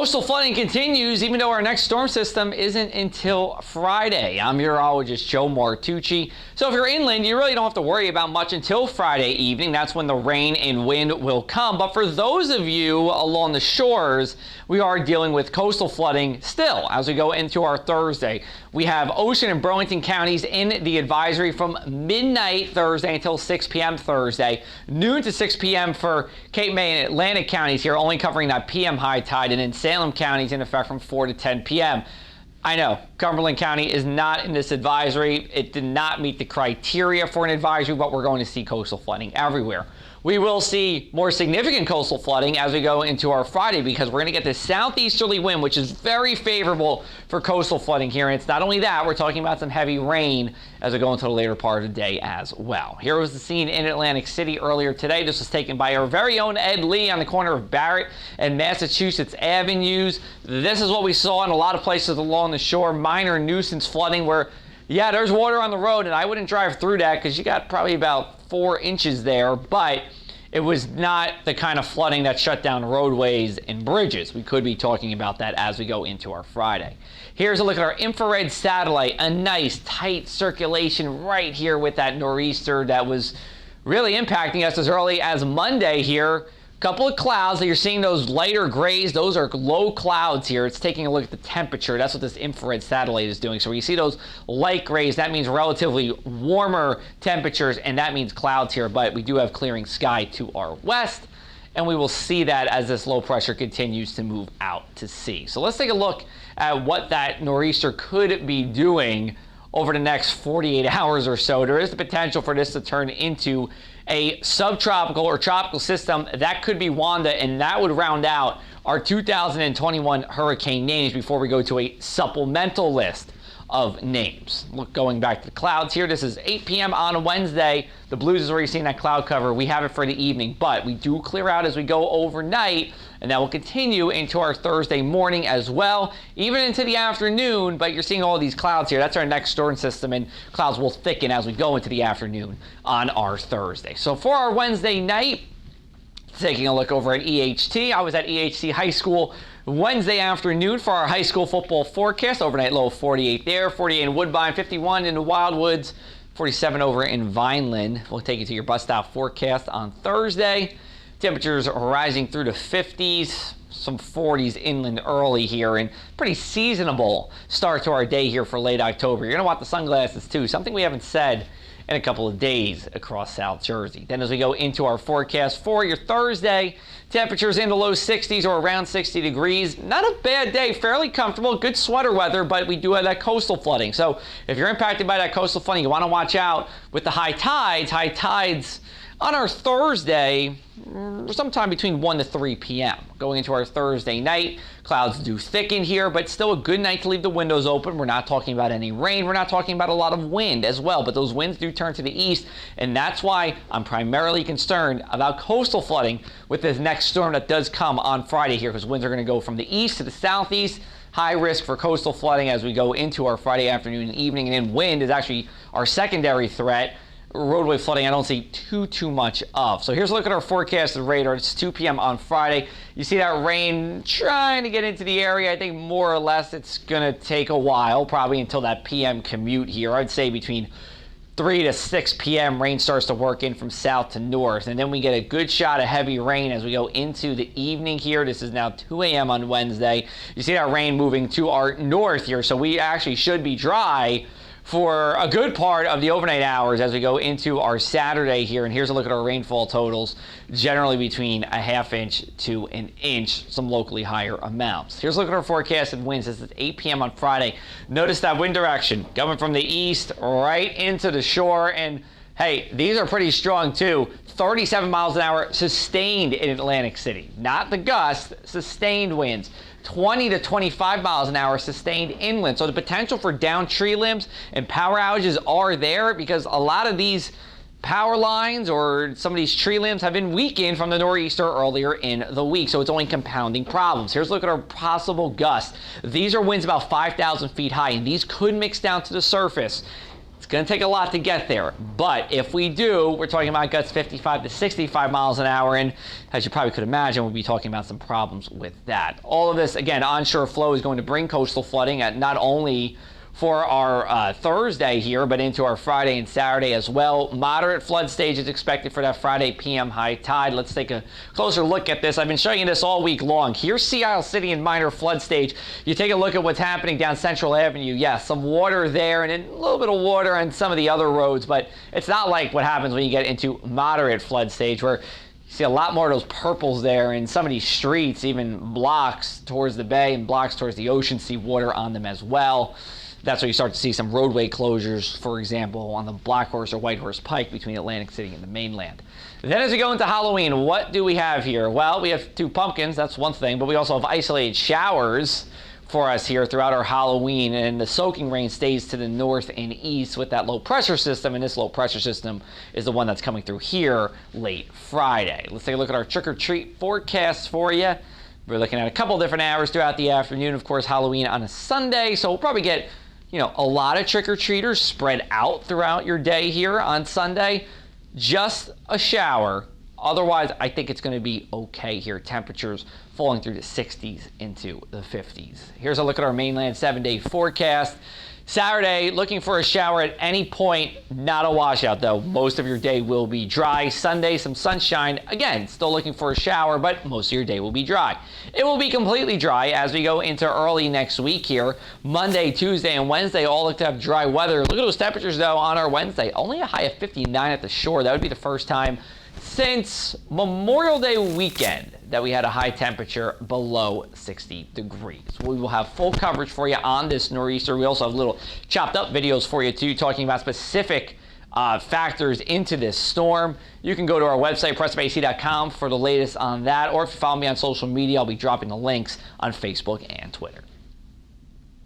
Coastal flooding continues even though our next storm system isn't until Friday. I'm meteorologist Joe Martucci. So if you're inland, you really don't have to worry about much until Friday evening. That's when the rain and wind will come. But for those of you along the shores, we are dealing with coastal flooding still as we go into our Thursday. We have Ocean and Burlington counties in the advisory from midnight Thursday until 6 p.m. Thursday, noon to 6 p.m. for Cape May and Atlantic counties here, only covering that p.m. high tide, and then Salem County is in effect from 4 to 10 p.m. I know Cumberland County is not in this advisory. It did not meet the criteria for an advisory, but we're going to see coastal flooding everywhere. We will see more significant coastal flooding as we go into our Friday because we're going to get this southeasterly wind, which is very favorable for coastal flooding here. And it's not only that, we're talking about some heavy rain as we go into the later part of the day as well. Here was the scene in Atlantic City earlier today. This was taken by our very own Ed Lee on the corner of Barrett and Massachusetts Avenues. This is what we saw in a lot of places along the shore. Minor nuisance flooding where, yeah, there's water on the road, and I wouldn't drive through that because you got probably about 4 inches there, but it was not the kind of flooding that shut down roadways and bridges. We could be talking about that as we go into our Friday. Here's a look at our infrared satellite, a nice tight circulation right here with that nor'easter that was really impacting us as early as Monday here. Couple of clouds that you're seeing, those lighter grays, those are low clouds here. It's taking a look at the temperature. That's what this infrared satellite is doing. So when you see those light grays, that means relatively warmer temperatures, and that means clouds here. But we do have clearing sky to our west, and we will see that as this low pressure continues to move out to sea. So let's take a look at what that nor'easter could be doing over the next 48 hours or so. There is the potential for this to turn into a subtropical or tropical system. That could be Wanda, and that would round out our 2021 hurricane names before we go to a supplemental list of names. Look, going back to the clouds here, this is 8 p.m. on Wednesday. The blues is already seeing that cloud cover. We have it for the evening, but we do clear out as we go overnight, and that will continue into our Thursday morning as well, even into the afternoon. But you're seeing all these clouds here. That's our next storm system, and clouds will thicken as we go into the afternoon on our Thursday. So for our Wednesday night, taking a look over at EHT. I was at EHT High School Wednesday afternoon for our high school football forecast. Overnight low of 48 there, 48 in Woodbine, 51 in the Wildwoods, 47 over in Vineland. We'll take you to your bus stop forecast on Thursday. Temperatures are rising through the 50s, some 40s inland early here, and pretty seasonable start to our day here for late October. You're going to want the sunglasses too, something we haven't said in a couple of days across South Jersey. Then as we go into our forecast for your Thursday, temperatures in the low 60s or around 60 degrees. Not a bad day, fairly comfortable, good sweater weather, but we do have that coastal flooding. So if you're impacted by that coastal flooding, you want to watch out with the high tides. High tides on our Thursday, sometime between 1 to 3 p.m. Going into our Thursday night, clouds do thicken here, but still a good night to leave the windows open. We're not talking about any rain. We're not talking about a lot of wind as well, but those winds do turn to the east, and that's why I'm primarily concerned about coastal flooding with this next storm that does come on Friday here, because winds are going to go from the east to the southeast. High risk for coastal flooding as we go into our Friday afternoon and evening, and then wind is actually our secondary threat. Roadway flooding I don't see too much of. So here's a look at our forecasted radar. It's 2 p.m. on Friday. You see that rain trying to get into the area. I think more or less it's going to take a while, probably until that p.m. commute here. I'd say between 3 to 6 p.m. rain starts to work in from south to north, and then we get a good shot of heavy rain as we go into the evening here. This is now 2 a.m. on Wednesday. You see that rain moving to our north here, so we actually should be dry for a good part of the overnight hours as we go into our Saturday here. And here's a look at our rainfall totals, generally between a ½ inch to an inch, some locally higher amounts. Here's a look at our forecasted winds. This is 8 p.m. on Friday. Notice that wind direction coming from the east right into the shore, and hey, these are pretty strong too. 37 miles an hour sustained in Atlantic City, not the gust, sustained winds. 20 to 25 miles an hour sustained inland. So the potential for downed tree limbs and power outages are there because a lot of these power lines or some of these tree limbs have been weakened from the nor'easter earlier in the week. So it's only compounding problems. Here's a look at our possible gusts. These are winds about 5,000 feet high, and these could mix down to the surface. It's going to take a lot to get there, but if we do, we're talking about gusts 55 to 65 miles an hour, and as you probably could imagine, we'll be talking about some problems with that. All of this, again, onshore flow is going to bring coastal flooding at not only for our Thursday here, but into our Friday and Saturday as well. Moderate flood stage is expected for that Friday PM high tide. Let's take a closer look at this. I've been showing you this all week long. Here's Sea Isle City in minor flood stage. You take a look at what's happening down Central Avenue. Yes, some water there and a little bit of water on some of the other roads, but it's not like what happens when you get into moderate flood stage, where you see a lot more of those purples there, and some of these streets, even blocks towards the bay and blocks towards the ocean, see water on them as well. That's where you start to see some roadway closures, for example, on the Black Horse or White Horse Pike between Atlantic City and the mainland. Then as we go into Halloween, what do we have here? Well, we have 2 pumpkins, that's one thing, but we also have isolated showers for us here throughout our Halloween, and the soaking rain stays to the north and east with that low pressure system, and this low pressure system is the one that's coming through here late Friday. Let's take a look at our trick-or-treat forecasts for you. We're looking at a couple different hours throughout the afternoon. Of course, Halloween on a Sunday, so we'll probably get a lot of trick-or-treaters spread out throughout your day here on Sunday. Just a shower. Otherwise, I think it's going to be okay here. Temperatures falling through the 60s into the 50s. Here's a look at our mainland 7-day forecast. Saturday, looking for a shower at any point. Not a washout, though. Most of your day will be dry. Sunday, some sunshine. Again, still looking for a shower, but most of your day will be dry. It will be completely dry as we go into early next week here. Monday, Tuesday, and Wednesday all look to have dry weather. Look at those temperatures, though, on our Wednesday. Only a high of 59 at the shore. That would be the first time since Memorial Day weekend that we had a high temperature below 60 degrees. We will have full coverage for you on this nor'easter. We also have little chopped up videos for you too, talking about specific factors into this storm. You can go to our website, pressupac.com, for the latest on that, or if you follow me on social media, I'll be dropping the links on Facebook and Twitter.